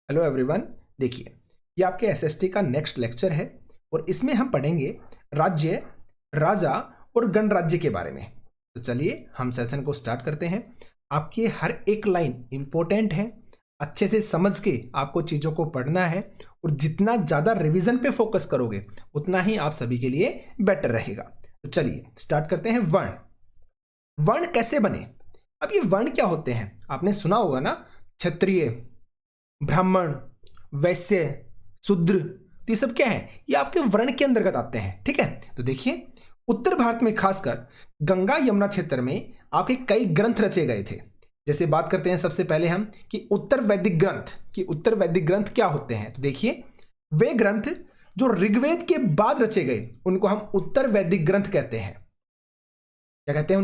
Hello everyone. देखिए, ये आपके एसएसटी का नेक्स्ट लेक्चर है और इसमें हम पढ़ेंगे राज्य, राजा और गणराज्य के बारे में। तो चलिए हम सेशन को स्टार्ट करते हैं। आपकी हर एक लाइन इंपॉर्टेंट है, अच्छे से समझ के आपको चीज़ों को पढ़ना है और जितना ज़्यादा रिवीजन पे फोकस करोगे उतना ही आप सभी के लिए बेटर रहेगा। तो चलिए स्टार्ट करते हैं। वर्ण। वर्ण कैसे बने? अब ये वर्ण क्या होते हैं? आपने सुना होगा ना, क्षत्रिय, ब्राह्मण, वैश्य, शूद्र। तो ये सब क्या है? ये आपके वर्ण के अंतर्गत आते हैं। ठीक है, तो देखिए उत्तर भारत में खासकर गंगा यमुना क्षेत्र में आपके कई ग्रंथ रचे गए थे। जैसे बात करते हैं सबसे पहले हम कि उत्तर वैदिक ग्रंथ, कि उत्तर वैदिक ग्रंथ क्या होते हैं। तो देखिए वे ग्रंथ जो ऋग्वेद के बाद रचे गए उनको हम उत्तर वैदिक ग्रंथ कहते हैं। क्या कहते हैं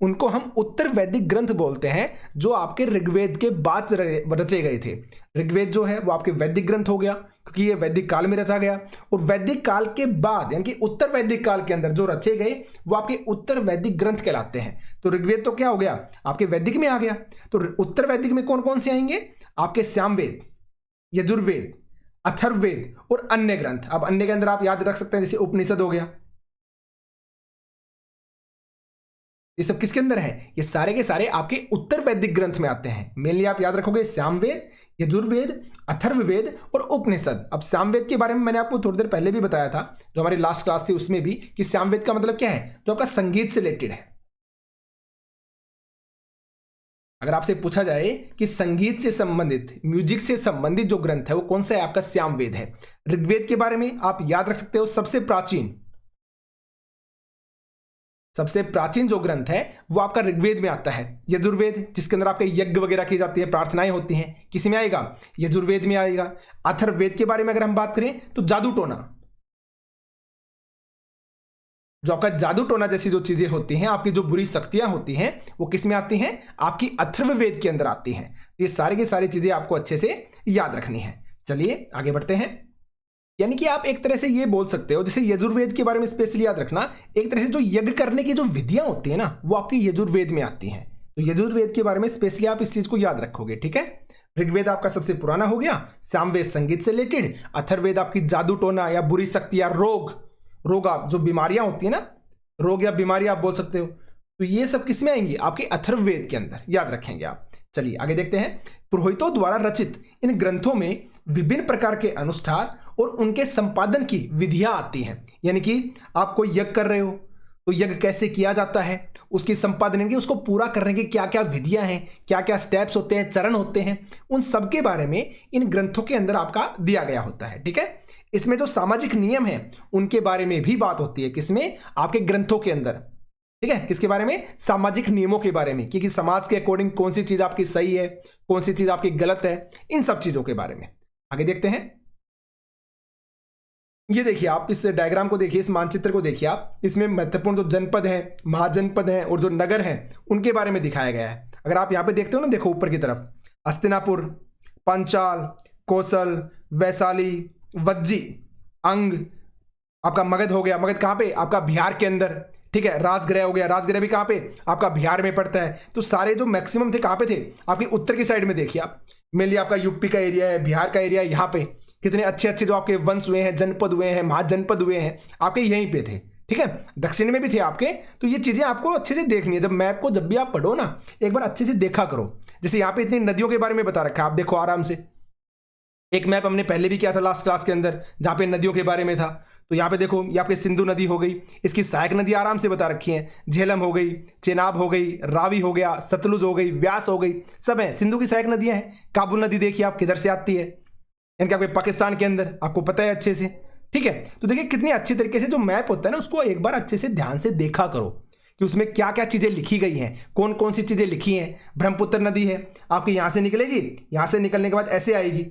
उनको हम उत्तर वैदिक ग्रंथ बोलते हैं, जो आपके ऋग्वेद के बाद रचे गए थे। ऋग्वेद जो है वो आपके वैदिक ग्रंथ हो गया क्योंकि ये वैदिक काल में रचा गया, और वैदिक काल के बाद यानी कि उत्तर वैदिक काल के अंदर जो रचे गए वो आपके उत्तर वैदिक ग्रंथ कहलाते हैं। तो ऋग्वेद तो क्या हो गया, आपके वैदिक में आ गया। तो उत्तर वैदिक में कौन कौन से आएंगे? आपके सामवेद, यजुर्वेद, अथर्ववेद और अन्य ग्रंथ। अब अन्य के अंदर आप याद रख सकते हैं जैसे उपनिषद हो गया। ये सब किसके अंदर है? ये सारे के सारे आपके उत्तर वैदिक ग्रंथ में आते हैं। मेनली आप याद रखोगे सामवेद, यजुर्वेद, अथर्ववेद और उपनिषद। अब सामवेद के बारे में मैंने आपको थोड़ी देर पहले भी बताया था, जो हमारी लास्ट क्लास थी उसमें भी, कि सामवेद का मतलब क्या है? जो आपका संगीत से रिलेटेड है। अगर आपसे पूछा जाए कि संगीत से संबंधित, म्यूजिक से संबंधित जो ग्रंथ है वो कौन सा है? आपका सामवेद है। ऋग्वेद के बारे में आप याद रख सकते हो, सबसे प्राचीन जो ग्रंथ है वो आपका ऋग्वेद में आता है। यजुर्वेद, जिसके अंदर आपके यज्ञ वगैरह की जाती है, प्रार्थनाएं होती हैं, किसी में आएगा? यजुर्वेद में आएगा। अथर्ववेद के बारे में अगर हम बात करें तो जादू टोना, जो आपका जादू टोना जैसी जो चीजें होती हैं, आपकी जो बुरी शक्तियां होती हैं, वो किस में आती हैं? आपकी अथर्ववेद के अंदर आती हैं। ये सारी की सारी चीजें आपको अच्छे से याद रखनी है। चलिए आगे बढ़ते हैं। यानी कि आप एक तरह से ये बोल सकते हो, जैसे यजुर्वेद के बारे में स्पेशली याद रखना, एक तरह से जो यज्ञ करने की जो विधियां होती है ना वो आपकी यजुर्वेद में आती हैं। तो यजुर्वेद के बारे में स्पेशली आप इस चीज को याद रखोगे। ठीक है, ऋग्वेद आपका सबसे पुराना हो गया, सामवेद संगीत से रिलेटेड, अथर्ववेद आपकी जादू टोना या बुरी शक्ति या रोग आप जो बीमारियां होती है ना, रोग या बीमारी आप बोल सकते हो, तो ये सब किस में आएंगी? आपके अथर्ववेद के अंदर। याद रखेंगे आप। चलिए आगे देखते हैं। पुरोहितों द्वारा रचित इन ग्रंथों में विभिन्न प्रकार के अनुष्ठान और उनके संपादन की विधियां आती हैं। यानी कि आप कोई यज्ञ कर रहे हो तो यज्ञ कैसे किया जाता है, उसकी संपादन यानी कि उसको पूरा करने की क्या क्या विधियां हैं, क्या क्या स्टेप्स होते हैं, चरण होते हैं, उन सब के बारे में इन ग्रंथों के अंदर आपका दिया गया होता है। ठीक है, इसमें जो सामाजिक नियम है उनके बारे में भी बात होती है। किसमें? आपके ग्रंथों के अंदर। ठीक है, किसके बारे में? सामाजिक नियमों के बारे में, कि समाज के अकॉर्डिंग कौन सी चीज आपकी सही है, कौन सी चीज आपकी गलत है, इन सब चीजों के बारे में। आगे देखते हैं। ये देखिए, आप इस डायग्राम को देखिए, इस मानचित्र को देखिए आप। इसमें महत्वपूर्ण जो जनपद हैं, महाजनपद हैं और जो नगर हैं उनके बारे में दिखाया गया है। अगर आप यहां पे देखते हो ना, देखो ऊपर की तरफ, हस्तिनापुर, पांचाल, कौशल, वैशाली, वज्जी, अंग, आपका मगध हो गया। मगध कहां पे? आपका बिहार के अंदर। ठीक है, राजगृह हो गया। राजगृह भी कहां पे? आपका बिहार में पड़ता है। तो सारे जो मैक्सिमम थे कहां पे थे? आपकी उत्तर की साइड में देखिए आप। मेनली आपका यूपी का एरिया है, बिहार का एरिया है। यहाँ पे कितने अच्छे अच्छे जो आपके वंश हुए हैं, जनपद हुए हैं, महाजनपद हुए हैं, आपके यहीं पे थे। ठीक है, दक्षिण में भी थे आपके। तो ये चीजें आपको अच्छे से देखनी है। जब मैप को जब भी आप पढ़ो ना, एक बार अच्छे से देखा करो। जैसे यहाँ पे इतनी नदियों के बारे में बता रखा है, आप देखो आराम से। एक मैप हमने पहले भी किया था लास्ट क्लास के अंदर, जहां पे नदियों के बारे में था। तो यहाँ पे देखो, ये आपके सिंधु नदी हो गई, इसकी सहायक नदी आराम से बता रखी है। झेलम हो गई, चेनाब हो गई, रावी हो गया, सतलुज हो गई, व्यास हो गई, सब है। सिंधु की सहायक नदियां हैं। काबुल नदी देखिए आप किधर से आती है, यानी कि आपके पाकिस्तान के अंदर, आपको पता है अच्छे से। ठीक है, तो देखिए कितनी अच्छी तरीके से जो मैप होता है ना, उसको एक बार अच्छे से ध्यान से देखा करो कि उसमें क्या क्या चीजें लिखी गई हैं, कौन कौन सी चीजें लिखी हैं। ब्रह्मपुत्र नदी है आपकी, यहां से निकलेगी, यहां से निकलने के बाद ऐसे आएगी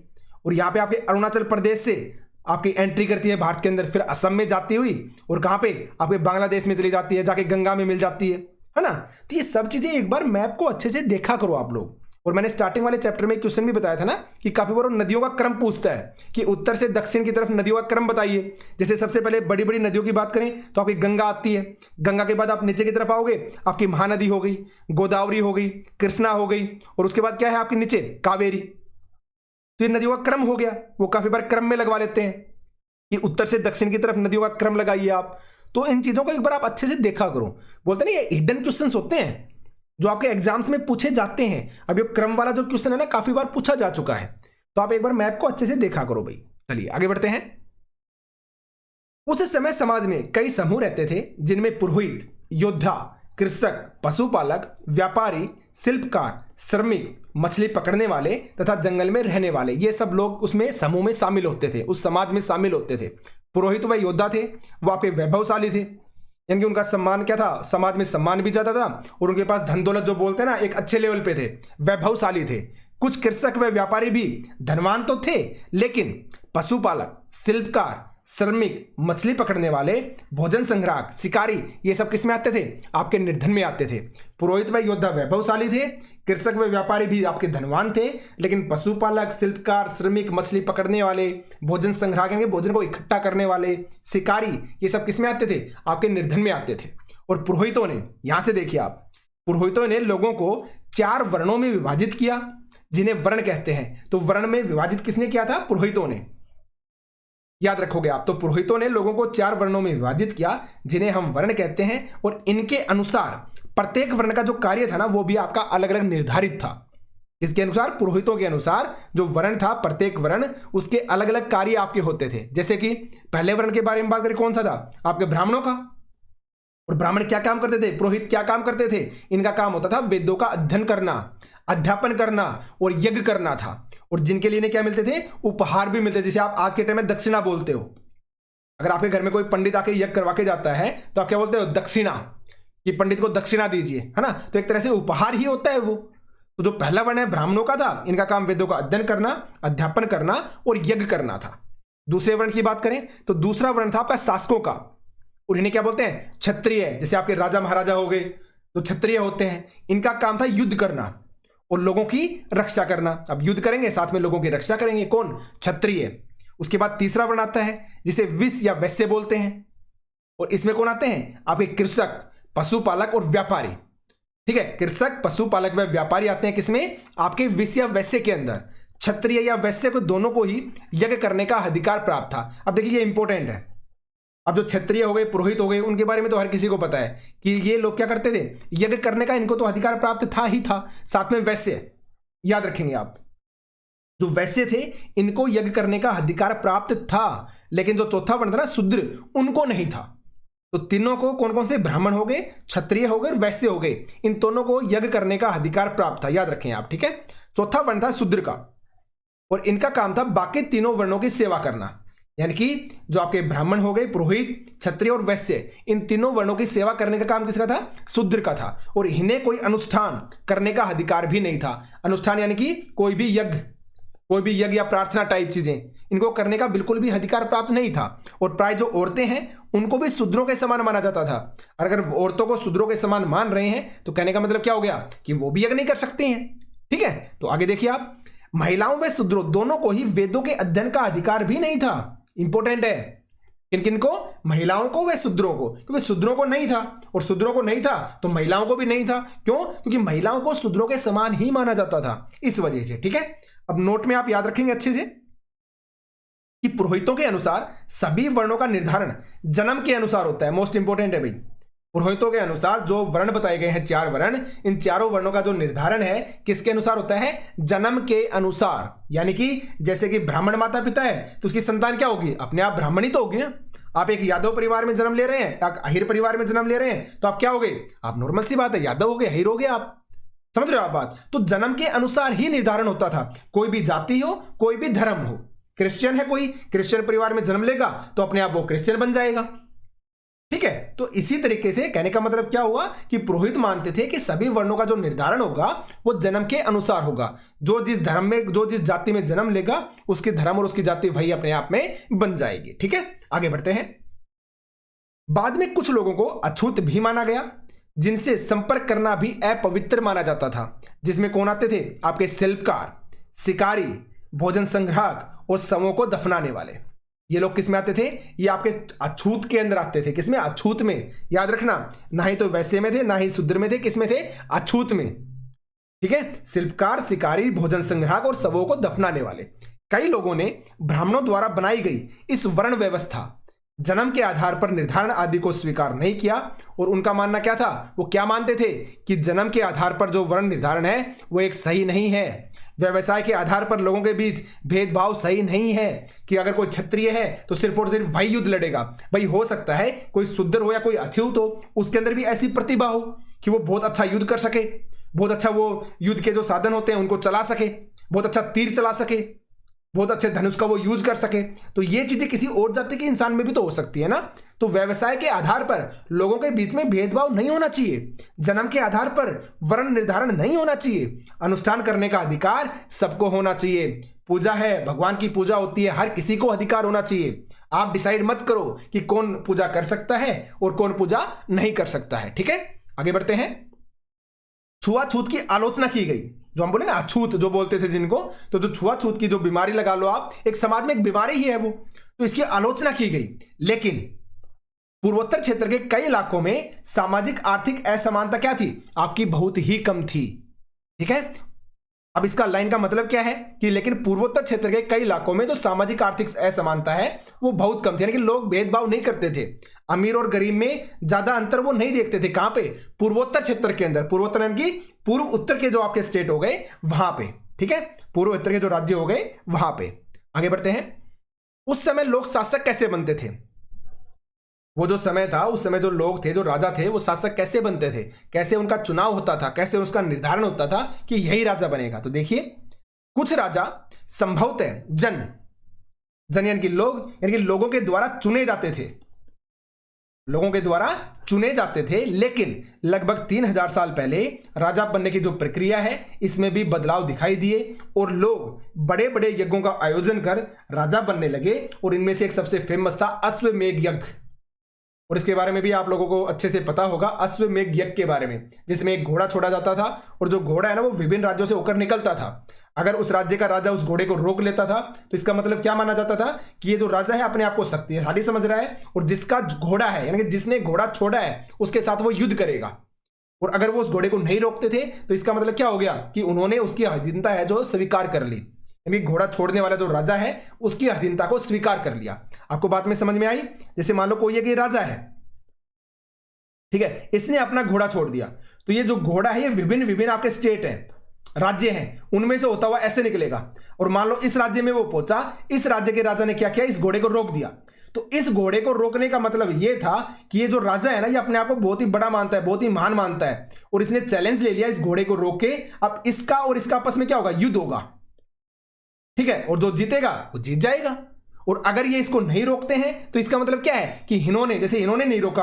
और यहाँ पे आपके अरुणाचल प्रदेश से आपकी एंट्री करती है भारत के अंदर, फिर असम में जाती हुई और कहाँ पे? आपके बांग्लादेश में चली जाती है, जाके गंगा में मिल जाती है ना। तो ये सब चीजें एक बार मैप को अच्छे से देखा करो आप लोग। और मैंने स्टार्टिंग वाले चैप्टर में क्वेश्चन भी बताया था ना कि काफी बार नदियों का क्रम पूछता है कि उत्तर से दक्षिण की तरफ नदियों का क्रम बताइए। जैसे सबसे पहले बड़ी बड़ी नदियों की बात करें तो आपकी गंगा आती है। गंगा के बाद आप नीचे की तरफ आओगे, आपकी महानदी हो गई, गोदावरी हो गई, कृष्णा हो गई, और उसके बाद क्या है आपके नीचे? कावेरी। तो ये नदियों का क्रम हो गया, वो काफी बार क्रम में लगवा लेते हैं कि उत्तर से दक्षिण की तरफ नदियों का क्रम लगाइए आप। तो इन चीजों को एक बार आप अच्छे से देखा करो। बोलते ना ये हिडन क्वेश्चंस होते हैं जो आपके एग्जाम्स में पूछे जाते हैं। अब ये क्रम वाला जो क्वेश्चन है ना काफी बार पूछा जा चुका है, तो आप एक बार मैप को अच्छे से देखा करो भाई। चलिए आगे बढ़ते हैं। उस समय समाज में कई समूह रहते थे जिनमें पुरोहित, योद्धा, कृषक, पशुपालक, व्यापारी, शिल्पकार, श्रमिक, मछली पकड़ने वाले तथा जंगल में रहने वाले, ये सब लोग उसमें समूह में शामिल होते थे, उस समाज में शामिल होते थे। पुरोहित व योद्धा थे, वो आपके वैभवशाली थे, यानी कि उनका सम्मान क्या था, समाज में सम्मान भी ज्यादा था और उनके पास धन दौलत जो बोलते हैं ना एक अच्छे लेवल पे थे, वैभवशाली थे। कुछ कृषक व व्यापारी भी धनवान तो थे, लेकिन पशुपालक, शिल्पकार, श्रमिक, मछली पकड़ने वाले, भोजन संग्राहक, शिकारी, ये सब किस में आते थे, आपके निर्धन में आते थे। पुरोहित व योद्धा वैभवशाली थे, कृषक व व्यापारी भी आपके धनवान थे, लेकिन पशुपालक, शिल्पकार, श्रमिक, मछली पकड़ने वाले, भोजन संग्राहक यानी भोजन को इकट्ठा करने वाले, शिकारी, ये सब किस में आते थे, आपके निर्धन में आते थे। और पुरोहितों ने, यहां से देखिए आप, पुरोहितों ने लोगों को 4 वर्णों में विभाजित किया, जिन्हें वर्ण कहते हैं। तो वर्ण में विभाजित किसने किया था, पुरोहितों ने, याद रखोगे आप। तो पुरोहितों ने लोगों को 4 वर्णों में विभाजित किया, जिन्हें हम वर्ण कहते हैं, और इनके अनुसार प्रत्येक वर्ण का जो कार्य था ना वो भी आपका अलग अलग निर्धारित था। इसके अनुसार, पुरोहितों के अनुसार जो वर्ण था, प्रत्येक वर्ण उसके अलग अलग कार्य आपके होते थे। जैसे कि पहले वर्ण के बारे में बात करें, कौन सा था, आपके ब्राह्मणों का। और ब्राह्मण क्या काम करते थे, पुरोहित क्या काम करते थे, इनका काम होता था वेदों का अध्ययन करना, अध्यापन करना और यज्ञ करना था। और जिनके लिए क्या मिलते थे, उपहार भी मिलते थे। जैसे आप आज के टाइम में दक्षिणा बोलते हो, अगर आपके घर में कोई पंडित आके यज्ञ करवा के जाता है तो आप क्या बोलते हो, दक्षिणा, कि पंडित को दक्षिणा दीजिए, है ना। तो एक तरह से उपहार ही होता है वो। तो जो पहला वर्ण है ब्राह्मणों का था, इनका काम वेदों का अध्ययन करना, अध्यापन करना और यज्ञ करना था। दूसरे वर्ण की बात करें तो दूसरा वर्ण था आपका शासकों का, और इन्हें क्या बोलते हैं, क्षत्रिय। जैसे आपके राजा महाराजा हो गए तो क्षत्रिय होते हैं, इनका काम था युद्ध करना और लोगों की रक्षा करना। अब युद्ध करेंगे साथ में लोगों की रक्षा करेंगे, कौन, क्षत्रिय। उसके बाद तीसरा वर्ण आता है जिसे विष या वैश्य बोलते हैं, और इसमें कौन आते हैं, आपके कृषक, पशुपालक और व्यापारी। ठीक है, कृषक, पशुपालक व व्यापारी आते हैं किसमें, आपके विष या वैश्य के अंदर। क्षत्रिय या वैश्य को दोनों को ही यज्ञ करने का अधिकार प्राप्त था। अब देखिए ये इंपॉर्टेंट है। अब जो क्षत्रिय हो गए, पुरोहित हो गए, उनके बारे में तो हर किसी को पता है कि ये लोग क्या करते थे, यज्ञ करने का इनको तो अधिकार प्राप्त था ही था। साथ में वैश्य, याद रखेंगे आप, जो वैश्य थे इनको यज्ञ करने का अधिकार प्राप्त था, लेकिन जो चौथा वर्ण था ना शूद्र, उनको नहीं था। तो तीनों को, कौन कौन से, ब्राह्मण हो गए, क्षत्रिय हो गए और वैश्य हो गए, इन दोनों को यज्ञ करने का अधिकार प्राप्त था, याद रखें आप। ठीक है, चौथा वर्ण था शूद्र का, और इनका काम था बाकी तीनों वर्णों की सेवा करना। यानी कि जो आपके ब्राह्मण हो गए, पुरोहित, क्षत्रिय और वैश्य, इन तीनों वर्णों की सेवा करने का काम किसका था, शूद्र का था। और इन्हें कोई अनुष्ठान करने का अधिकार भी नहीं था। अनुष्ठान यानी कि कोई भी यज्ञ या प्रार्थना टाइप चीजें, इनको करने का बिल्कुल भी अधिकार प्राप्त नहीं था। और प्राय जो औरतें हैं उनको भी शूद्रों के समान माना जाता था। अगर औरतों को शूद्रों के समान मान रहे हैं तो कहने का मतलब क्या हो गया कि वो भी यज्ञ नहीं कर सकती हैं। ठीक है, तो आगे देखिए आप, महिलाओं व शूद्रों दोनों को ही वेदों के अध्ययन का अधिकार भी नहीं था। इंपॉर्टेंट है, किन किन को, महिलाओं को व शूद्रों को, क्योंकि शूद्रों को नहीं था और शूद्रों को नहीं था तो महिलाओं को भी नहीं था। क्यों, क्योंकि महिलाओं को शूद्रों के समान ही माना जाता था, इस वजह से। ठीक है, अब नोट में आप याद रखेंगे अच्छे से कि पुरोहितों के अनुसार सभी वर्णों का निर्धारण जन्म के अनुसार होता है। मोस्ट इंपॉर्टेंट है भाई, पुरोहितों के अनुसार जो वर्ण बताए गए हैं 4 वर्ण, इन चारों वर्णों का जो निर्धारण है किसके अनुसार होता है, जन्म के अनुसार। यानी कि जैसे कि ब्राह्मण माता पिता है तो उसकी संतान क्या होगी, अपने आप ब्राह्मणी तो होगी ना। आप एक यादव परिवार में जन्म ले रहे हैं या अहिर परिवार में जन्म ले रहे हैं तो आप क्या हो गए, आप नॉर्मल सी बात है, यादव हो गए, अहिर हो गए, आप समझ रहे हो आप बात। तो जन्म के अनुसार ही निर्धारण होता था, कोई भी जाति हो, कोई भी धर्म हो। क्रिश्चियन है कोई, क्रिश्चियन परिवार में जन्म लेगा तो अपने आप वो क्रिश्चियन बन जाएगा। ठीक है, तो इसी तरीके से कहने का मतलब क्या हुआ कि पुरोहित मानते थे कि सभी वर्णों का जो निर्धारण होगा वो जन्म के अनुसार होगा। जो जिस धर्म में, जो जिस जाति में जन्म लेगा उसके धर्म और उसकी जाति वही अपने आप में बन जाएगी। ठीक है, आगे बढ़ते हैं। बाद में कुछ लोगों को अछूत भी माना गया, जिनसे संपर्क करना भी अपवित्र माना जाता था। जिसमें कौन आते थे, आपके शिल्पकार, शिकारी, भोजन संग्राहक और शवों को दफनाने वाले। ये लोग किस में आते थे, ये आपके अछूत के अंदर आते थे। किसमें, अछूत में। याद रखना, ना ही तो वैश्य में थे ना ही शूद्र में थे, किसमें थे, अछूत में। ठीक है। शिल्पकार, शिकारी, भोजन संग्राहक और शवों को दफनाने वाले। कई लोगों ने ब्राह्मणों द्वारा बनाई गई इस वर्ण व्यवस्था, जन्म के आधार पर निर्धारण आदि को स्वीकार नहीं किया। और उनका मानना क्या था, वो क्या मानते थे कि जन्म के आधार पर जो वर्ण निर्धारण है वो एक सही नहीं है। व्यवसाय के आधार पर लोगों के बीच भेदभाव सही नहीं है कि अगर कोई क्षत्रिय है तो सिर्फ और सिर्फ वही युद्ध लड़ेगा। भाई हो सकता है कोई शूद्र हो या कोई अछूत हो, उसके अंदर भी ऐसी प्रतिभा हो कि वो बहुत अच्छा युद्ध कर सके, बहुत अच्छा वो युद्ध के जो साधन होते हैं उनको चला सके, बहुत अच्छा तीर चला सके, बहुत अच्छे धनुष का वो यूज कर सके। तो ये चीजें किसी और जाति के इंसान में भी तो हो सकती है ना। तो व्यवसाय के आधार पर लोगों के बीच में भेदभाव नहीं होना चाहिए, जन्म के आधार पर वर्ण निर्धारण नहीं होना चाहिए, अनुष्ठान करने का अधिकार सबको होना चाहिए। पूजा है, भगवान की पूजा होती है, हर किसी को अधिकार होना चाहिए। आप डिसाइड मत करो कि कौन पूजा कर सकता है और कौन पूजा नहीं कर सकता है। ठीक है, आगे बढ़ते हैं। छुआछूत की आलोचना की गई, जो हम बोले ना अछूत जो बोलते थे जिनको, तो जो छुआछूत की जो बीमारी लगा लो आप, एक समाज में एक बीमारी ही है वो, तो इसकी आलोचना की गई। लेकिन पूर्वोत्तर क्षेत्र के कई इलाकों में सामाजिक आर्थिक असमानता क्या थी, आपकी बहुत ही कम थी। ठीक है, अब इसका लाइन का मतलब क्या है कि लेकिन पूर्वोत्तर क्षेत्र के कई इलाकों में जो सामाजिक आर्थिक असमानता है वो बहुत कम थी, यानी कि लोग भेदभाव नहीं करते थे। अमीर और गरीब में ज्यादा अंतर वो नहीं देखते थे। कहां पे, पूर्वोत्तर क्षेत्र के अंदर। पूर्वोत्तर यानी कि पूर्व उत्तर के जो आपके स्टेट हो गए वहां पे। ठीक है, पूर्व उत्तर के जो राज्य हो गए वहां पे। आगे बढ़ते हैं। उस समय लोग शासक कैसे बनते थे, वो जो समय था उस समय जो लोग थे, जो राजा थे, वो शासक कैसे बनते थे, कैसे उनका चुनाव होता था, कैसे उसका निर्धारण होता था कि यही राजा बनेगा। तो देखिए, कुछ राजा संभवतः जन यानी कि लोग, यानी कि लोगों के द्वारा चुने जाते थे, लोगों के द्वारा चुने जाते थे। लेकिन लगभग 3000 साल पहले राजा बनने की जो प्रक्रिया है इसमें भी बदलाव दिखाई दिए और लोग बड़े बड़े यज्ञों का आयोजन कर राजा बनने लगे। और इनमें से एक सबसे फेमस था अश्वमेध यज्ञ, और इसके बारे में भी आप लोगों को अच्छे से पता होगा, अश्वमेध यज्ञ के बारे में, जिसमें एक घोड़ा छोड़ा जाता था और जो घोड़ा है ना वो विभिन्न राज्यों से होकर निकलता था। अगर उस राज्य का राजा उस घोड़े को रोक लेता था तो इसका मतलब क्या माना जाता था कि ये जो राजा है अपने आप को शक्तिशाली समझ रहा है, और जिसका घोड़ा है यानी कि जिसने घोड़ा छोड़ा है उसके साथ वो युद्ध करेगा। और अगर वो उस घोड़े को नहीं रोकते थे तो इसका मतलब क्या हो गया कि उन्होंने उसकी अधीनता है जो स्वीकार कर ली, यानी घोड़ा छोड़ने वाला जो राजा है उसकी अधीनता को स्वीकार कर लिया। आपको बात में समझ में आई। जैसे मान लो कोई है कि राजा है, ठीक है, इसने अपना घोड़ा छोड़ दिया, तो ये जो घोड़ा है ये विभिन्न विभिन्न आपके स्टेट हैं, राज्य हैं, उनमें से होता हुआ ऐसे निकलेगा। और मान लो इस राज्य में वो पहुंचा, इस राज्य के राजा ने क्या किया, इस घोड़े को रोक दिया। तो इस घोड़े को रोकने का मतलब ये था कि ये जो राजा है ना ये अपने आप को बहुत ही बड़ा मानता है, बहुत ही महान मानता है, और इसने चैलेंज ले लिया इस घोड़े को रोक के। अब इसका और इसका आपस में क्या होगा, युद्ध होगा। ठीक है, और जो जीतेगा वो जीत जाएगा। और अगर ये इसको नहीं रोकते हैं तो इसका मतलब क्या है कि इन्होंने, जैसे इन्होंने नहीं रोका,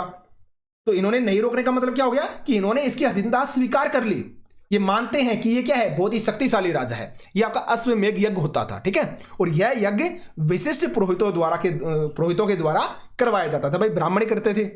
तो इन्होंने नहीं रोकने का मतलब क्या हो गया कि इन्होंने इसकी अधीनता स्वीकार कर ली। ये मानते हैं कि ये क्या है, बहुत ही शक्तिशाली राजा है। ये आपका अश्वमेध यज्ञ होता था। ठीक है, और यह यज्ञ विशिष्ट पुरोहितों के द्वारा करवाया जाता था। भाई ब्राह्मण करते थे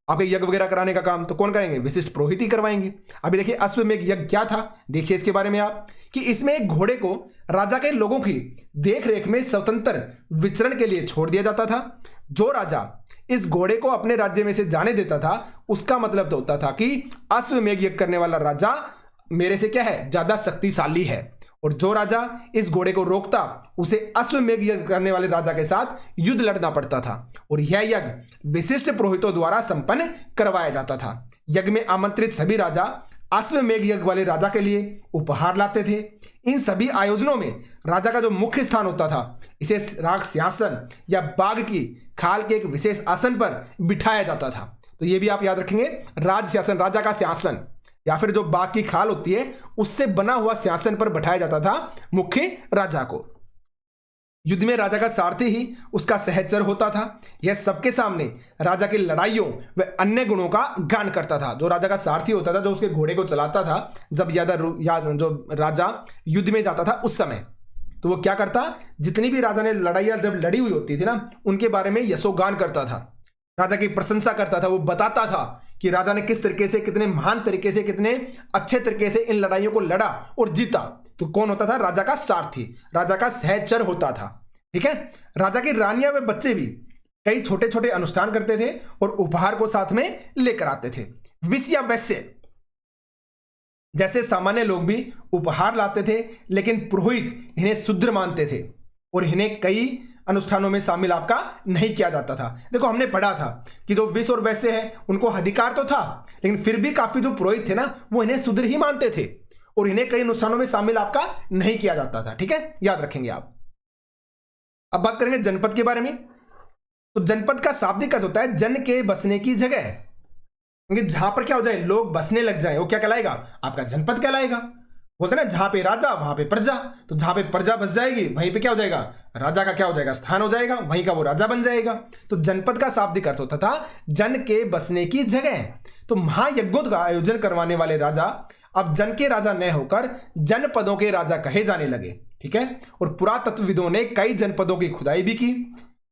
आपके यज्ञ वगैरह कराने का काम, तो कौन करेंगे, विशिष्ट पुरोहित ही करवाएंगे। अभी देखिए अश्वमेध यज्ञ क्या था, देखिए इसके बारे में आप, कि इसमें एक घोड़े को राजा के लोगों की देखरेख में स्वतंत्र विचरण के लिए छोड़ दिया जाता था। जो राजा इस घोड़े को अपने राज्य में से जाने देता था उसका मतलब तो होता था कि अश्वमेध यज्ञ करने वाला राजा मेरे से क्या है, ज्यादा शक्तिशाली है। और जो राजा इस घोड़े को रोकता उसे अश्वमेध यज्ञ करने वाले राजा के साथ युद्ध लड़ना पड़ता था। और यह यज्ञ विशिष्ट पुरोहितों द्वारा संपन्न करवाया जाता था। यज्ञ में आमंत्रित सभी राजा अश्वमेध यज्ञ वाले राजा के लिए उपहार लाते थे। इन सभी आयोजनों में राजा का जो मुख्य स्थान होता था इसे राग सिंहासन या बाघ की खाल के एक विशेष आसन पर बिठाया जाता था। तो ये भी आप याद रखेंगे, राज सिंहासन, राजा का सिंहासन, या फिर जो बाघ की खाल होती है उससे बना हुआ सिंहासन पर बैठाया जाता था मुख्य राजा को। युद्ध में राजा का सारथी ही उसका सहचर होता था। यह सबके सामने राजा की लड़ाइयों व अन्य गुणों का गान करता था। जो राजा का सारथी होता था, जो उसके घोड़े को चलाता था, जब जो राजा युद्ध में जाता था उस समय, तो वो क्या करता, जितनी भी राजा ने लड़ाइयां जब लड़ी हुई होती थी ना उनके बारे में यशोगान करता था, राजा की प्रशंसा करता था। वो बताता था कि राजा ने किस तरीके से, कितने महान तरीके से, कितने अच्छे तरीके से इन लड़ाइयों को लड़ा और जीता। तो कौन होता था, राजा का सारथी, राजा का सहचर होता था। ठीक है, राजा की रानियां व बच्चे भी कई छोटे छोटे अनुष्ठान करते थे और उपहार को साथ में लेकर आते थे। विष या वैश्य, जैसे सामान्य लोग भी उपहार लाते थे, लेकिन पुरोहित इन्हें शुद्र मानते थे और इन्हें कई अनुष्ठानों में शामिल आपका नहीं किया जाता था। देखो हमने पढ़ा था कि जो विष और वैश्य है उनको अधिकार तो था, लेकिन फिर भी काफी जो पुरोहित थे ना वो इन्हें शुद्र ही मानते थे और इन्हें कई अनुष्ठानों में शामिल आपका नहीं किया जाता था। ठीक है, याद रखेंगे आप। अब बात करेंगे जनपद के बारे में। तो जनपद का शाब्दिक अर्थ होता है जन के बसने की जगह, क्योंकि जहां पर क्या हो जाए लोग बसने लग जाए वो क्या कहलाएगा, आपका जनपद कहलाएगा। बोलते ना जहां पे राजा वहां पे प्रजा, तो जहां पे प्रजा बस जाएगी वहीं पे क्या हो जाएगा, राजा का क्या हो जाएगा, स्थान हो जाएगा, वहीं का वो राजा बन जाएगा। तो जनपद का शाब्दिक अर्थ होता था जन के बसने की जगह। तो महायज्ञों का आयोजन करवाने वाले राजा अब जन के राजा न होकर जनपदों के राजा कहे जाने लगे। ठीक है, और पुरातत्वविदों ने कई जनपदों की खुदाई भी की।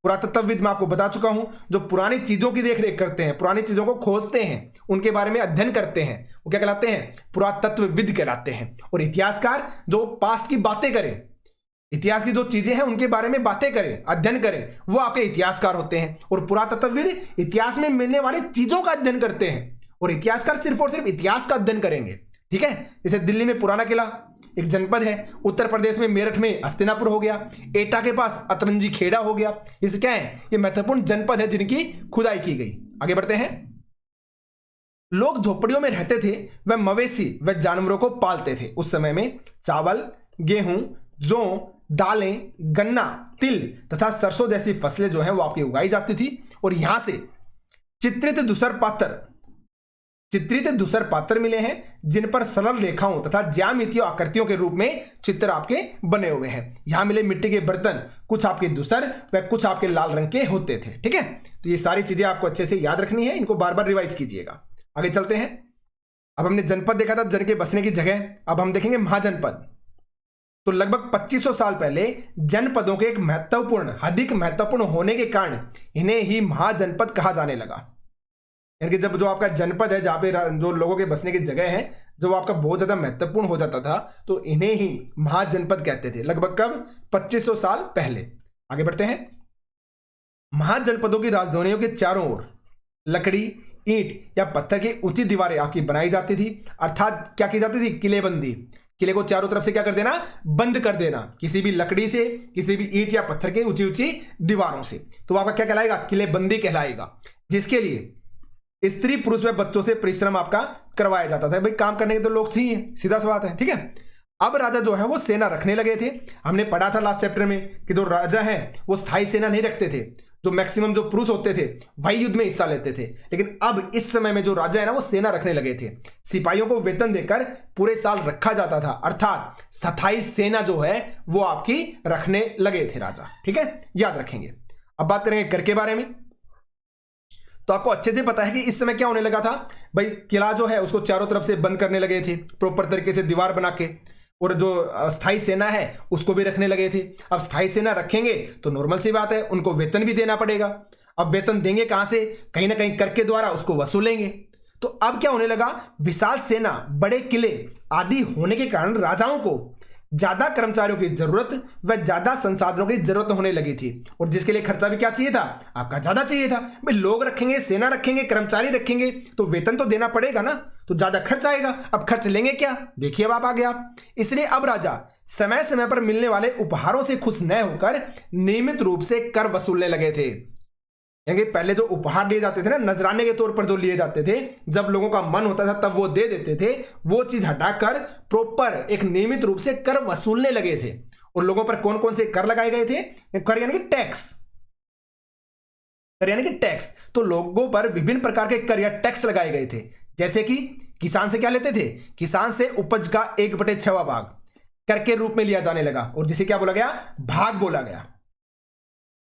पुरातत्वविद मैं आपको बता चुका हूं, जो पुरानी चीजों की देखरेख करते हैं, पुरानी चीजों को खोजते हैं, उनके बारे में अध्ययन करते हैं, वो क्या कहलाते हैं, पुरातत्वविद कहलाते हैं। और इतिहासकार जो पास्ट की बातें करें, इतिहास की जो चीजें हैं उनके बारे में बातें करें, अध्ययन करें, वो आपके इतिहासकार होते हैं। और पुरातत्वविद इतिहास में मिलने वाली चीजों का अध्ययन करते हैं, और इतिहासकार सिर्फ और सिर्फ इतिहास का अध्ययन करेंगे। ठीक है, जैसे दिल्ली में पुराना किला एक जनपद है, उत्तर प्रदेश में मेरठ में हस्तिनापुर हो गया, एटा के पास अतरंजी खेड़ा हो गया। इसे क्या है, ये महत्वपूर्ण जनपद है जिनकी खुदाई की गई। आगे बढ़ते हैं। लोग झोपड़ियों में रहते थे, वह मवेशी व जानवरों को पालते थे। उस समय में चावल, गेहूं, जौ, दालें, गन्ना, तिल तथा सरसों जैसी फसलें जो है वो आपकी उगाई जाती थी। और यहां से चित्रित धूसर पात्र मिले हैं, जिन पर सरल रेखाओं तथा ज्यामितीय आकृतियों के रूप में चित्र आपके बने हुए हैं। यहां मिले मिट्टी के बर्तन, कुछ आपके धूसर व कुछ आपके लाल रंग के होते थे। ठीक है, तो ये सारी चीजें आपको अच्छे से याद रखनी है, इनको बार बार रिवाइज कीजिएगा। आगे चलते हैं। अब हमने जनपद देखा था, जन के बसने की जगह। अब हम देखेंगे महाजनपद। तो लगभग 2500 साल पहले जनपदों के एक अधिक महत्वपूर्ण होने के कारण इन्हें ही महाजनपद कहा जाने लगा। यानी कि जब जो आपका जनपद है, जहां पे जो लोगों के बसने की जगह है, जब आपका बहुत ज्यादा महत्वपूर्ण हो जाता था तो इन्हें ही महाजनपद कहते थे। लगभग कब, 2500 साल पहले। आगे बढ़ते हैं। महाजनपदों की राजधानियों के चारों ओर लकड़ी, ईंट या पत्थर की ऊंची दीवारें आपकी बनाई जाती थी। अर्थात क्या की जाती थी, किलेबंदी। किले को चारों तरफ से क्या कर देना, बंद कर देना, किसी भी लकड़ी से, किसी भी ईंट या पत्थर के ऊंची ऊंची दीवारों से। तो आपका क्या कहलाएगा, किलेबंदी कहलाएगा, जिसके लिए स्त्री पुरुष व बच्चों से परिश्रम आपका करवाया जाता था। भाई काम करने के तो लोग चाहिए, सीधा सी बात है। ठीक है, अब राजा जो है वो सेना रखने लगे थे। हमने पढ़ा था लास्ट चैप्टर में कि जो राजा है वो स्थायी सेना नहीं रखते थे, जो मैक्सिमम जो पुरुष होते थे वही युद्ध में हिस्सा लेते थे। लेकिन अब इस समय में जो राजा है ना वो सेना रखने लगे थे। सिपाहियों को वेतन देकर पूरे साल रखा जाता था, अर्थात स्थायी सेना जो है वो आपकी रखने लगे थे राजा। ठीक है, याद रखेंगे। अब बात करेंगे कर के बारे में। तो आपको अच्छे से पता है कि इस समय क्या होने लगा था, भाई किला जो है उसको चारों तरफ से बंद करने लगे थे, प्रॉपर तरीके से दीवार बना के, और जो स्थायी सेना है उसको भी रखने लगे थे। अब स्थायी सेना रखेंगे तो नॉर्मल सी बात है, उनको वेतन भी देना पड़ेगा। अब वेतन देंगे कहां से, कहीं ना कहीं कर के द्वारा उसको वसूलेंगे। तो अब क्या होने लगा, विशाल सेना, बड़े किले आदि होने के कारण राजाओं को ज्यादा कर्मचारियों की जरूरत व ज्यादा संसाधनों की जरूरत होने लगी थी, और जिसके लिए खर्चा भी क्या चाहिए था, आपका ज्यादा चाहिए था। भाई लोग रखेंगे, सेना रखेंगे, कर्मचारी रखेंगे तो वेतन तो देना पड़ेगा ना, तो ज्यादा खर्च आएगा। अब खर्च लेंगे क्या, देखिए अब आगे आप। इसलिए अब राजा समय समय पर मिलने वाले उपहारों से खुश न होकर नियमित रूप से कर वसूलने लगे थे। यानी पहले जो उपहार लिए जाते थे ना, नजराने के तौर पर जो लिए जाते थे, जब लोगों का मन होता था तब वो दे देते थे, वो चीज हटाकर प्रॉपर एक नियमित रूप से कर वसूलने लगे थे। और लोगों पर कौन कौन से कर लगाए गए थे, कर यानी कि टैक्स, कर यानी कि टैक्स। तो लोगों पर विभिन्न प्रकार के कर या टैक्स लगाए गए थे। जैसे कि किसान से क्या लेते थे, किसान से उपज का 1/6 भाग कर के रूप में लिया जाने लगा, और जिसे क्या बोला गया, भाग बोला गया।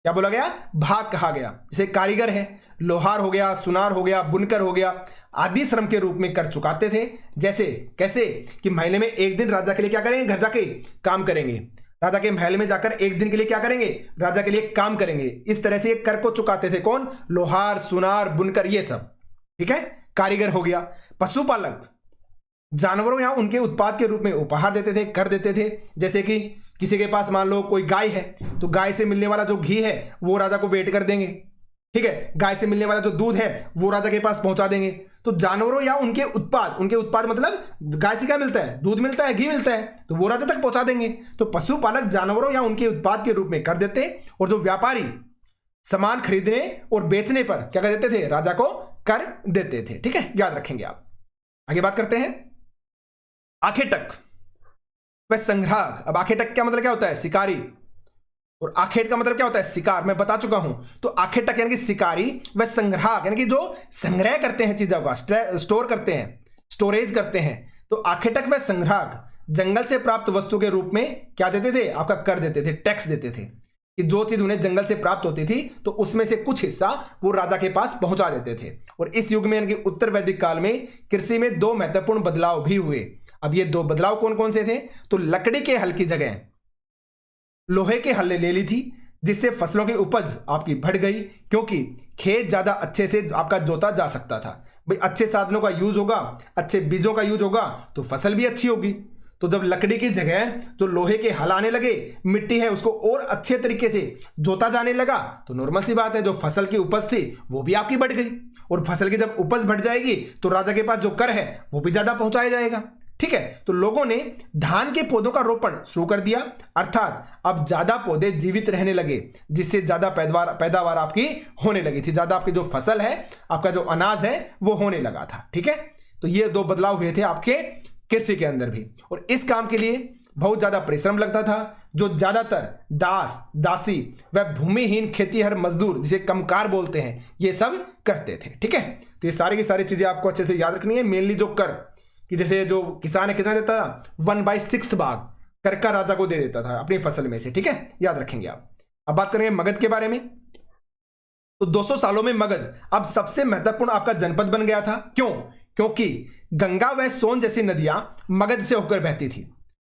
क्या बोला गया, भाग कहा गया। जैसे कारीगर है, लोहार हो गया, सुनार हो गया, बुनकर हो गया, आदि श्रम के रूप में कर चुकाते थे। जैसे कैसे कि महीने में एक दिन राजा के लिए क्या करेंगे, घर जाके काम करेंगे, राजा के महल में जाकर एक दिन के लिए क्या करेंगे, राजा के लिए काम करेंगे। इस तरह से कर को चुकाते थे कौन, लोहार, सुनार, बुनकर, ये सब। ठीक है, कारीगर हो गया। पशुपालक, जानवरों या उनके उत्पाद के रूप में उपहार देते थे, कर देते थे। जैसे कि किसी के पास मान लो कोई गाय है, तो गाय से मिलने वाला जो घी है वो राजा को भेंट कर देंगे। ठीक है, गाय से मिलने वाला जो दूध है वो राजा के पास पहुंचा देंगे। तो जानवरों या उनके उत्पाद मतलब गाय से क्या मिलता है, दूध मिलता है, घी मिलता है, तो वो राजा तक पहुंचा देंगे। तो पशुपालक जानवरों या उनके उत्पाद के रूप में कर देते, और जो व्यापारी सामान खरीदने और बेचने पर क्या कर देते थे, राजा को कर देते थे। ठीक है, याद रखेंगे आप। आगे बात करते हैं आखेटक व संग्राहक। अब आखेटक क्या मतलब क्या होता है, शिकारी, और आखेट का मतलब क्या होता है, शिकार, मैं बता चुका हूं। तो आखेटक यानी कि शिकारी व संग्राहक यानी कि जो संग्रह करते हैं चीजों का, स्टोर करते हैं, स्टोरेज करते हैं। तो आखेटक व संग्राहक जंगल से प्राप्त वस्तु के रूप में क्या देते थे, आपका कर देते थे, टैक्स देते थे, कि जो चीज उन्हें जंगल से प्राप्त होती थी तो उसमें से कुछ हिस्सा वो राजा के पास पहुंचा देते थे। और इस युग में यानी कि उत्तर वैदिक काल में कृषि में दो महत्वपूर्ण बदलाव भी हुए। अब ये दो बदलाव कौन कौन से थे, तो लकड़ी के हल की जगह लोहे के हल ले ली थी, जिससे फसलों की उपज आपकी बढ़ गई, क्योंकि खेत ज्यादा अच्छे से आपका जोता जा सकता था। भाई अच्छे साधनों का यूज होगा, अच्छे बीजों का यूज होगा तो फसल भी अच्छी होगी। तो जब लकड़ी की जगह जो लोहे के हल आने लगे, मिट्टी है उसको और अच्छे तरीके से जोता जाने लगा, तो नॉर्मल सी बात है जो फसल की उपज थी वो भी आपकी बढ़ गई। और फसल की जब उपज बढ़ जाएगी तो राजा के पास जो कर है वो भी ज्यादा पहुंचाया जाएगा। ठीक है, तो लोगों ने धान के पौधों का रोपण शुरू कर दिया, अर्थात अब ज्यादा पौधे जीवित रहने लगे, जिससे ज्यादा पैदावार आपकी होने लगी थी, ज्यादा आपकी जो फसल है, आपका जो अनाज है वो होने लगा था। ठीक है, तो ये दो बदलाव हुए थे आपके कृषि के अंदर भी। और इस काम के लिए बहुत ज्यादा परिश्रम लगता था, जो ज्यादातर दास दासी व भूमिहीन खेतीहर मजदूर, जिसे कमकार बोलते हैं, ये सब करते थे। ठीक है, तो ये सारी की सारी चीजें आपको अच्छे से याद रखनी है। मेनली जो कर, कि जैसे जो किसान है कितना देता था, 1/6 भाग कर का राजा को दे देता था अपनी फसल में से। ठीक है, याद रखेंगे आप। अब बात करेंगे मगध के बारे में। तो 200 सालों में मगध अब सबसे महत्वपूर्ण आपका जनपद बन गया था। क्यों? क्योंकि गंगा व सोन जैसी नदियां मगध से होकर बहती थी,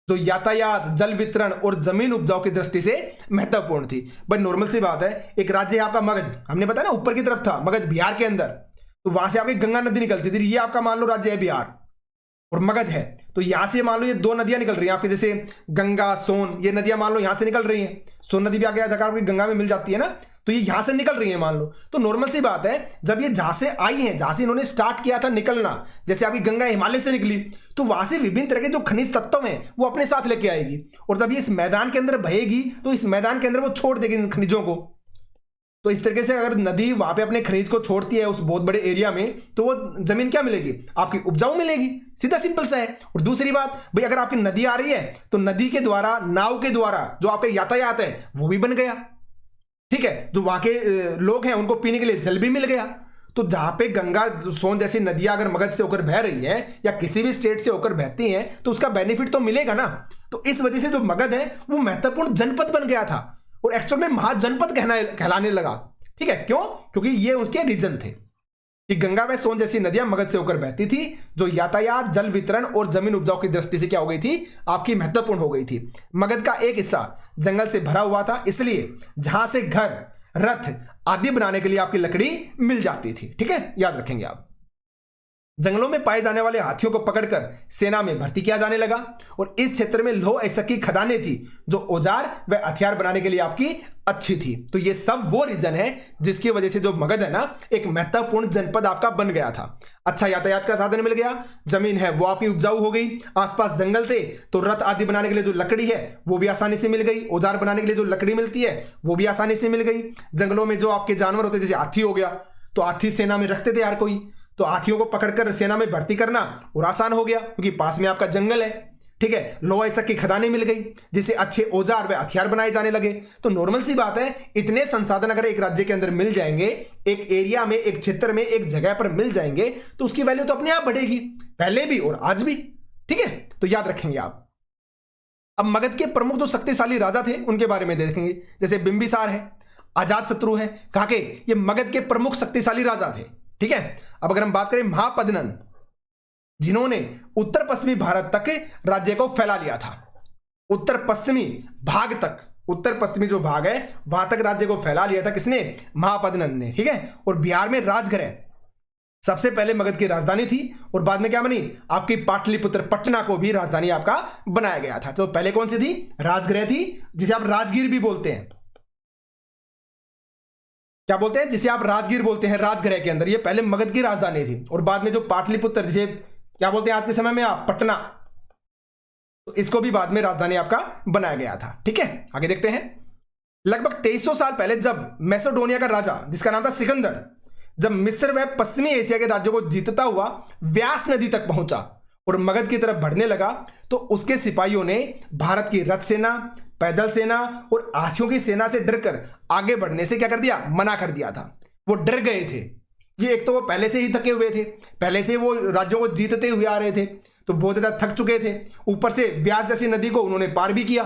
जो यातायात, जल वितरण और जमीन उपजाऊ की दृष्टि से महत्वपूर्ण थी। बट नॉर्मल सी बात है, एक राज्य है आपका मगध, हमने बताया ना ऊपर की तरफ था मगध, बिहार के अंदर, तो वहां से आपकी गंगा नदी निकलती थी। ये आपका मान लो राज्य है बिहार और मगध है, तो यहां से मान लो ये दो नदियां निकल रही हैं आपके, जैसे गंगा सोन, ये नदियां मान लो यहां से निकल रही हैं। सोन नदी भी आगे जाकर आपकी गंगा में मिल जाती है ना, तो ये यहां से निकल रही है मान लो। तो नॉर्मल सी बात है, जब ये जहां से आई है, जहां से इन्होंने स्टार्ट किया था निकलना, जैसे आपकी गंगा हिमालय से निकली, तो वहां से विभिन्न तरह के जो खनिज तत्व हैं वो अपने साथ लेके आएगी, और जब ये इस मैदान के अंदर बहेगी तो इस मैदान के अंदर वो छोड़ देगी इन खनिजों को। तो इस तरीके से अगर नदी वहां पे अपने खनिज को छोड़ती है उस बहुत बड़े एरिया में, तो वो जमीन क्या मिलेगी, आपकी उपजाऊ मिलेगी, सीधा सिंपल सा है। और दूसरी बात भाई, अगर आपकी नदी आ रही है तो नदी के द्वारा, नाव के द्वारा जो आपका यातायात है वो भी बन गया। ठीक है, जो वहां के लोग हैं उनको पीने के लिए जल भी मिल गया। तो जहां पे गंगा सोन जैसी नदियां अगर मगध से होकर बह रही हैं या किसी भी स्टेट से होकर बहती हैं तो उसका बेनिफिट तो मिलेगा ना। तो इस वजह से जो मगध है वो महत्वपूर्ण जनपद बन गया था और एक्चुअल में महाजनपद कहलाने लगा। ठीक है, क्यों? क्योंकि ये उसके रीजन थे कि गंगा व सोन जैसी नदियां मगध से होकर बहती थी, जो यातायात, जल वितरण और जमीन उपजाऊ की दृष्टि से क्या हो गई थी, आपकी महत्वपूर्ण हो गई थी। मगध का एक हिस्सा जंगल से भरा हुआ था, इसलिए जहां से घर, रथ आदि बनाने के लिए आपकी लकड़ी मिल जाती थी। ठीक है, याद रखेंगे आप। जंगलों में पाए जाने वाले हाथियों को पकड़कर सेना में भर्ती किया जाने लगा, और इस क्षेत्र में लौह अयस्क की खदानें थी जो औजार व हथियार बनाने के लिए आपकी अच्छी थी। तो ये सब वो रीजन है जिसकी वजह से जो मगध है ना, एक महत्वपूर्ण जनपद आपका बन गया था। अच्छा यातायात का साधन मिल गया, जमीन है वो आपकी उपजाऊ हो गई, आसपास जंगल थे तो रथ आदि बनाने के लिए जो लकड़ी है वो भी आसानी से मिल गई, औजार बनाने के लिए जो लकड़ी मिलती है वो भी आसानी से मिल गई। जंगलों में जो आपके जानवर होते, जैसे हाथी हो गया, तो हाथी सेना में रखते थे हर कोई, तो हाथियों को पकड़कर सेना में भर्ती करना और आसान हो गया क्योंकि पास में आपका जंगल है। ठीक है, लौह अयस्क की खदानें मिल गई जिससे अच्छे औजार व हथियार बनाए जाने लगे। तो नॉर्मल सी बात है, इतने संसाधन अगर एक राज्य के अंदर मिल जाएंगे, एक एरिया में, एक क्षेत्र में, एक जगह पर मिल जाएंगे, तो उसकी वैल्यू तो अपने आप बढ़ेगी, पहले भी और आज भी। ठीक है, तो याद रखेंगे आप। अब मगध के प्रमुख जो शक्तिशाली राजा थे उनके बारे में देखेंगे, जैसे बिंबिसार है, अजातशत्रु है, कहा के ये मगध के प्रमुख शक्तिशाली राजा थे। ठीक है, अब अगर हम बात करें महापद्मनन, जिन्होंने उत्तर पश्चिमी भारत तक राज्य को फैला लिया था, उत्तर पश्चिमी भाग तक, उत्तर पश्चिमी जो भाग है वहां तक राज्य को फैला लिया था, किसने? महापद्मनन ने। ठीक है, और बिहार में राजगृह सबसे पहले मगध की राजधानी थी और बाद में क्या बनी, आपकी पाटलिपुत्र, पटना को भी राजधानी आपका बनाया गया था। तो पहले कौन सी थी? राजगृह थी, जिसे आप राजगीर भी बोलते हैं। क्या बोलते हैं, जिसे आप राजगीर बोलते हैं, राजगृह के अंदर, ये पहले मगध की राजधानी थी और बाद में जो पाटलिपुत्र, जिसे क्या बोलते हैं आज के समय में आप, पटना, तो इसको भी बाद में राजधानी आपका बनाया गया था। ठीक है, आगे देखते हैं। लगभग 2300 साल पहले जब मैसेडोनिया का राजा, जिसका नाम था सिकंदर, जब मिस्र व पश्चिमी एशिया के राज्यों को जीतता हुआ व्यास नदी तक पहुंचा और मगध की तरफ बढ़ने लगा, तो उसके सिपाहियों ने भारत की रथ सेना, पैदल सेना और हाथियों की सेना से डरकर आगे बढ़ने से क्या कर दिया, मना कर दिया था। वो डर गए थे। ये एक तो वो पहले से ही थके हुए थे, पहले से वो राज्यों को जीतते हुए आ रहे थे, तो बहुत ज्यादा थक चुके थे। ऊपर से व्यास जैसी नदी को उन्होंने पार भी किया,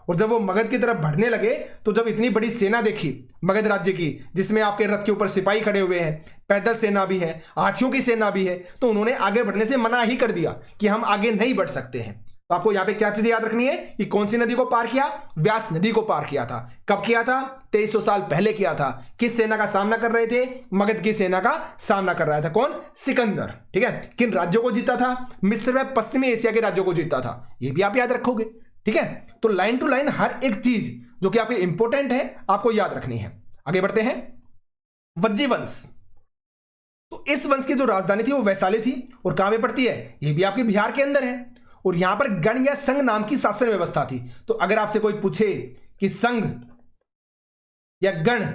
और जब वो मगध की तरफ बढ़ने लगे तो जब इतनी बड़ी सेना देखी मगध राज्य की, जिसमें आपके रथ के ऊपर सिपाही खड़े हुए हैं, पैदल सेना भी है, हाथियों की सेना भी है, तो उन्होंने आगे बढ़ने से मना ही कर दिया कि हम आगे नहीं बढ़ सकते हैं। तो आपको यहाँ पे क्या चीज याद रखनी है कि कौन सी नदी को पार किया, व्यास नदी को पार किया था। कब किया था, 2300 साल पहले किया था। किस सेना का सामना कर रहे थे, मगध की सेना का सामना कर रहा था। कौन, सिकंदर। ठीक है, किन राज्यों को जीता था, मिस्र व पश्चिमी एशिया के राज्यों को जीता था, ये भी आप याद रखोगे। ठीक है, तो लाइन टू लाइन हर एक चीज जो कि आपकी इंपॉर्टेंट है आपको याद रखनी है। आगे बढ़ते हैं। वज्जी वंश, तो इस वंश की जो राजधानी थी वो वैशाली थी, और कहां पे पड़ती है, ये भी आपके बिहार के अंदर है। और यहां पर गण या संघ नाम की शासन व्यवस्था थी। तो अगर आपसे कोई पूछे कि संघ या गण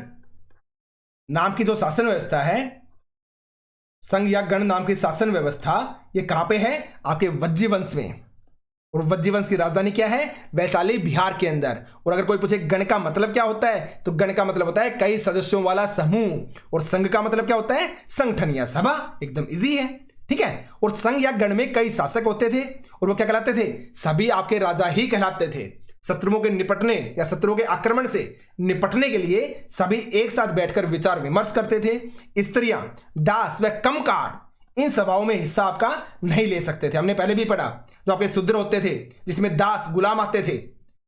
नाम की जो शासन व्यवस्था है, संघ या गण नाम की शासन व्यवस्था, ये कहां पे है, आपके वज्जी वंश में। और वज्जी वंश की राजधानी क्या है, वैशाली, बिहार के अंदर। और अगर कोई पूछे गण का मतलब क्या होता है, तो गण का मतलब होता है कई सदस्यों वाला समूह, और संघ का मतलब क्या होता है, संगठन या सभा। एकदम इजी है। ठीक है, और संघ या गण में कई शासक होते थे, और वो क्या कहलाते थे, सभी आपके राजा ही कहलाते थे। शत्रुओं के निपटने या शत्रुओं के आक्रमण से निपटने के लिए सभी एक साथ बैठकर विचार विमर्श करते थे। स्त्रियां, दास व कमकार इन सभाओं में हिस्सा आपका नहीं ले सकते थे। हमने पहले भी पढ़ा, जो आपके शूद्र होते थे, जिसमें दास गुलाम आते थे,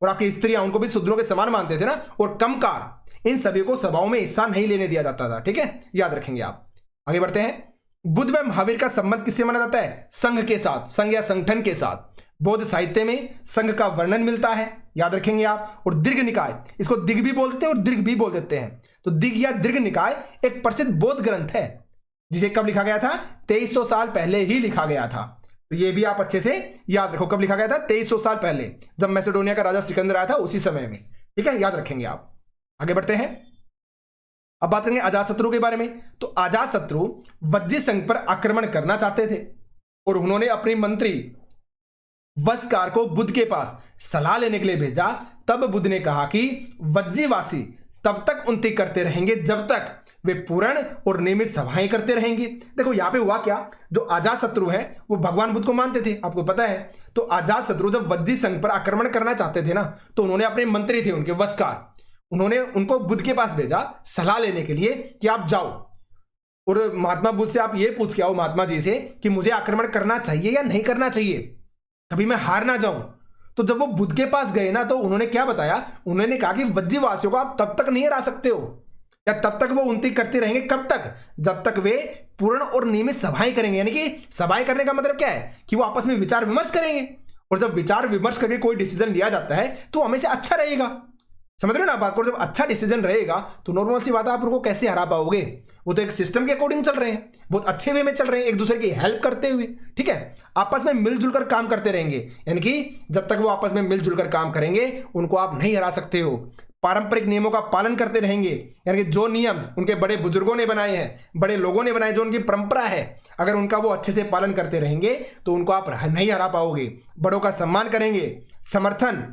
और आपकी स्त्रियां, उनको भी शूद्रों के समान मानते थे ना, और कमकार, इन सभी को सभाओं में हिस्सा नहीं लेने दिया जाता था। ठीक है, याद रखेंगे आप। आगे बढ़ते हैं। बुद्ध व महावीर का संबंध किससे माना जाता है, संघ के साथ, संघ या संगठन के साथ। बौद्ध साहित्य में संघ का वर्णन मिलता है, याद रखेंगे आप। और दीर्घ निकाय, इसको दिग भी बोलते हैं और दीर्घ भी बोल देते हैं। तो दिग या दीर्घ निकाय एक प्रसिद्ध बौद्ध ग्रंथ है, जिसे कब लिखा गया था, 2300 साल पहले ही लिखा गया था। तो ये भी आप अच्छे से याद रखो, कब लिखा गया था, 2300 साल पहले, जब मैसेडोनिया का राजा सिकंदर आया था, उसी समय में। ठीक है, याद रखेंगे आप। आगे बढ़ते हैं। अब बात करेंगे अजातशत्रु के बारे में। तो अजातशत्रु वज्जी संघ पर आक्रमण करना चाहते थे, और उन्होंने अपनी मंत्री वस्कार को बुद्ध के पास सलाह लेने के लिए भेजा। तब बुद्ध ने कहा कि वज्जीवासी तब तक उन्नति करते रहेंगे जब तक वे पूर्ण और नियमित सभाएं करते रहेंगे। देखो यहां पे हुआ क्या, जो अजातशत्रु है वो भगवान बुद्ध को मानते थे, आपको पता है। तो अजातशत्रु जब वज्जी संघ पर आक्रमण करना चाहते थे ना, तो उन्होंने अपने मंत्री थे उनके वस्कार, उन्होंने उनको बुद्ध के पास भेजा सलाह लेने के लिए कि आप जाओ और महात्मा बुद्ध से आप ये पूछ के आओ, महात्मा जी से, कि मुझे आक्रमण करना चाहिए या नहीं करना चाहिए, कभी मैं हार ना जाऊं। तो जब वो बुद्ध के पास गए ना, तो उन्होंने क्या बताया, उन्होंने कहा कि वज्जीवासियों को आप तब तक नहीं हरा सकते हो, या तब तक वो उन्नति करते रहेंगे, कब तक, जब तक वे पूर्ण और नियमित सभाएं करेंगे। यानी कि सभाएं करने का मतलब क्या है, कि वो आपस में विचार विमर्श करेंगे, और जब विचार विमर्श करके कोई डिसीजन लिया जाता है तो हमेशा अच्छा रहेगा। समझ रहे हो ना बात को, जब अच्छा डिसीजन रहेगा तो नॉर्मल सी बात है, आप उनको कैसे हरा पाओगे, वो तो एक सिस्टम के अकॉर्डिंग चल रहे हैं, बहुत अच्छे वे में चल रहे हैं, एक दूसरे की हेल्प करते हुए। ठीक है, आपस में मिलजुल कर काम करते रहेंगे, यानी कि जब तक वो आपस में मिलजुल कर काम करेंगे उनको आप नहीं हरा सकते हो। पारंपरिक नियमों का पालन करते रहेंगे, यानी कि जो नियम उनके बड़े बुजुर्गों ने बनाए हैं, बड़े लोगों ने बनाए, जो उनकी परंपरा है, अगर उनका वो अच्छे से पालन करते रहेंगे तो उनको आप नहीं हरा पाओगे। बड़ों का सम्मान करेंगे, समर्थन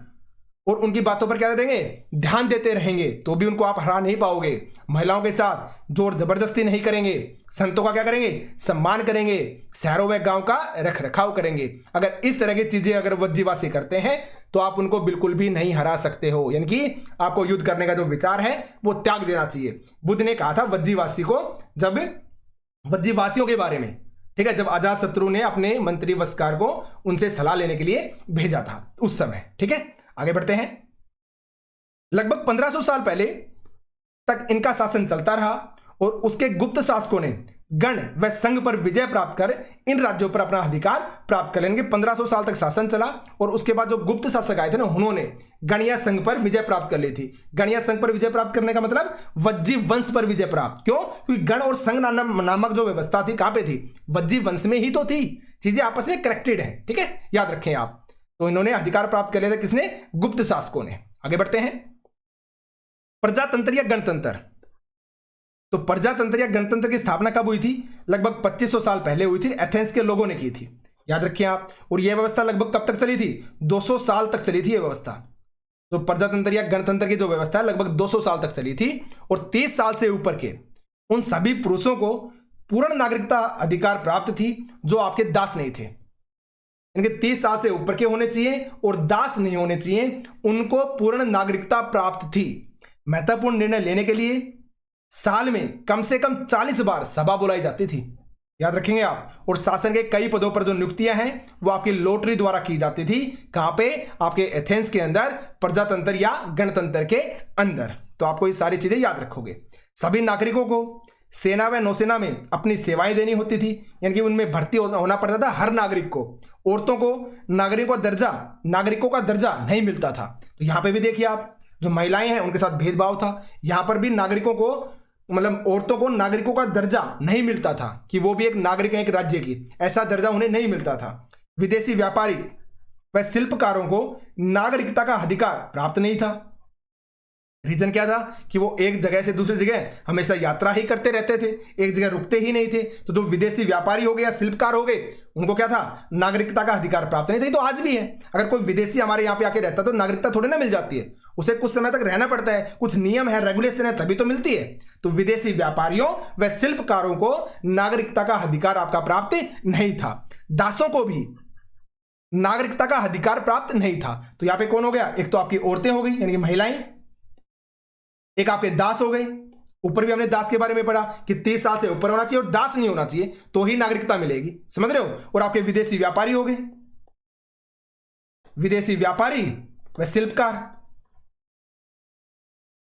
और उनकी बातों पर क्या करेंगे, ध्यान देते रहेंगे, तो भी उनको आप हरा नहीं पाओगे। महिलाओं के साथ जोर जबरदस्ती नहीं करेंगे, संतों का क्या करेंगे, सम्मान करेंगे, शहरों व गांव का रख रखाव करेंगे। अगर इस तरह की चीजें अगर वज्जीवासी करते हैं तो आप उनको बिल्कुल भी नहीं हरा सकते हो, यानी कि आपको युद्ध करने का जो विचार है वो त्याग देना चाहिए। बुद्ध ने कहा था वज्जीवासी को, जब वज्जीवासियों के बारे में, ठीक है, जब अजातशत्रु ने अपने मंत्री वस्कार को उनसे सलाह लेने के लिए भेजा था उस समय। ठीक है, आगे बढ़ते हैं। लगभग 1500 साल पहले तक इनका शासन चलता रहा, और उसके गुप्त शासकों ने गण व संघ पर विजय प्राप्त कर इन राज्यों पर अपना अधिकार प्राप्त कर लेंगे। 1500 साल तक शासन चला और उसके बाद जो गुप्त शासक आए थे ना, उन्होंने गण या संघ पर विजय प्राप्त कर ली थी। गण या संघ पर विजय प्राप्त करने का मतलब वज्जी वंश पर विजय प्राप्त। क्यों? क्योंकि गण और संघ नामक जो व्यवस्था थी कहां पे थी? वज्जी वंश में ही तो थी। चीजें आपस में कनेक्टेड है, ठीक है, याद रखें आप। तो इन्होंने अधिकार प्राप्त कर लिया था, किसने? गुप्त शासकों ने। आगे बढ़ते हैं। प्रजातंत्र या गणतंत्र। तो प्रजातंत्र या गणतंत्र की स्थापना कब हुई थी? लगभग 2500 साल पहले हुई थी। एथेंस के लोगों ने की थी, याद रखिए आप। और यह व्यवस्था लगभग कब तक चली थी? 200 साल तक चली थी यह व्यवस्था। तो प्रजातंत्र या गणतंत्र की जो व्यवस्था है लगभग 200 साल तक चली थी। और 30 साल से ऊपर के उन सभी पुरुषों को पूर्ण नागरिकता अधिकार प्राप्त थी जो आपके दास नहीं थे। इनके 30 साल से ऊपर के होने चाहिए और दास नहीं होने चाहिए, उनको पूर्ण नागरिकता प्राप्त थी। महत्वपूर्ण निर्णय लेने के लिए साल में कम से कम 40 बार सभा बुलाई जाती थी, याद रखेंगे आप। और शासन के कई पदों पर जो नियुक्तियां हैं वो आपकी लॉटरी द्वारा की जाती थी। कहां पे? आपके एथेंस के अंदर, प्रजातंत्र या गणतंत्र के अंदर। तो आपको ये सारी चीजें याद रखोगे। सभी नागरिकों को सेना व नौसेना में अपनी सेवाएं देनी होती थी, यानी कि उनमें भर्ती होना पड़ता था हर नागरिक को। औरतों को नागरिकों का दर्जा नहीं मिलता था। तो यहां पे भी देखिए आप, जो महिलाएं हैं उनके साथ भेदभाव था। यहां पर भी नागरिकों को, मतलब औरतों को नागरिकों का दर्जा नहीं मिलता था कि वो भी एक नागरिक है एक राज्य की, ऐसा दर्जा उन्हें नहीं मिलता था। विदेशी व्यापारी व शिल्पकारों को नागरिकता का अधिकार प्राप्त नहीं था। रीजन क्या था? कि वो एक जगह से दूसरी जगह हमेशा यात्रा ही करते रहते थे, एक जगह रुकते ही नहीं थे। तो जो विदेशी व्यापारी हो गए या शिल्पकार हो गए, उनको क्या था? नागरिकता का अधिकार प्राप्त नहीं था। तो आज भी है, अगर कोई विदेशी हमारे यहाँ पे आके रहता तो नागरिकता थोड़ी ना मिल जाती है, उसे कुछ समय तक रहना पड़ता है, कुछ नियम है, रेगुलेशन है, तभी तो मिलती है। तो विदेशी व्यापारियों व शिल्पकारों को नागरिकता का अधिकार आपका प्राप्त नहीं था। दासों को भी नागरिकता का अधिकार प्राप्त नहीं था। तो यहां पे कौन हो गया? एक तो आपकी औरतें हो गई, यानी कि महिलाएं, एक आपके दास हो गए। ऊपर भी हमने दास के बारे में पढ़ा कि 30 साल से ऊपर होना चाहिए और दास नहीं होना चाहिए, तो ही नागरिकता मिलेगी, समझ रहे हो। और आपके विदेशी व्यापारी हो गए, विदेशी व्यापारी व शिल्पकार,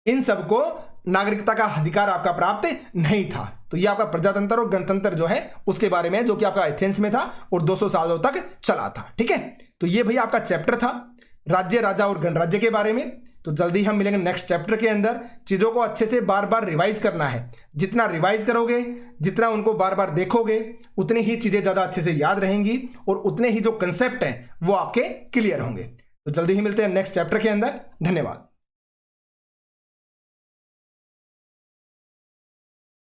इन सबको नागरिकता का अधिकार आपका प्राप्त नहीं था। तो ये आपका प्रजातंत्र और गणतंत्र जो है उसके बारे में, जो कि आपका एथेंस में था और 200 सालों तक चला था, ठीक है। तो ये भाई आपका चैप्टर था राज्य, राजा और गणराज्य के बारे में। तो जल्दी हम मिलेंगे नेक्स्ट चैप्टर के अंदर। चीजों को अच्छे से बार बार रिवाइज करना है। जितना रिवाइज करोगे, जितना उनको बार बार देखोगे, उतनी ही चीजें ज्यादा अच्छे से याद रहेंगी और उतने ही जो कंसेप्ट हैं वो आपके क्लियर होंगे। तो जल्दी ही मिलते हैं नेक्स्ट चैप्टर के अंदर। धन्यवाद।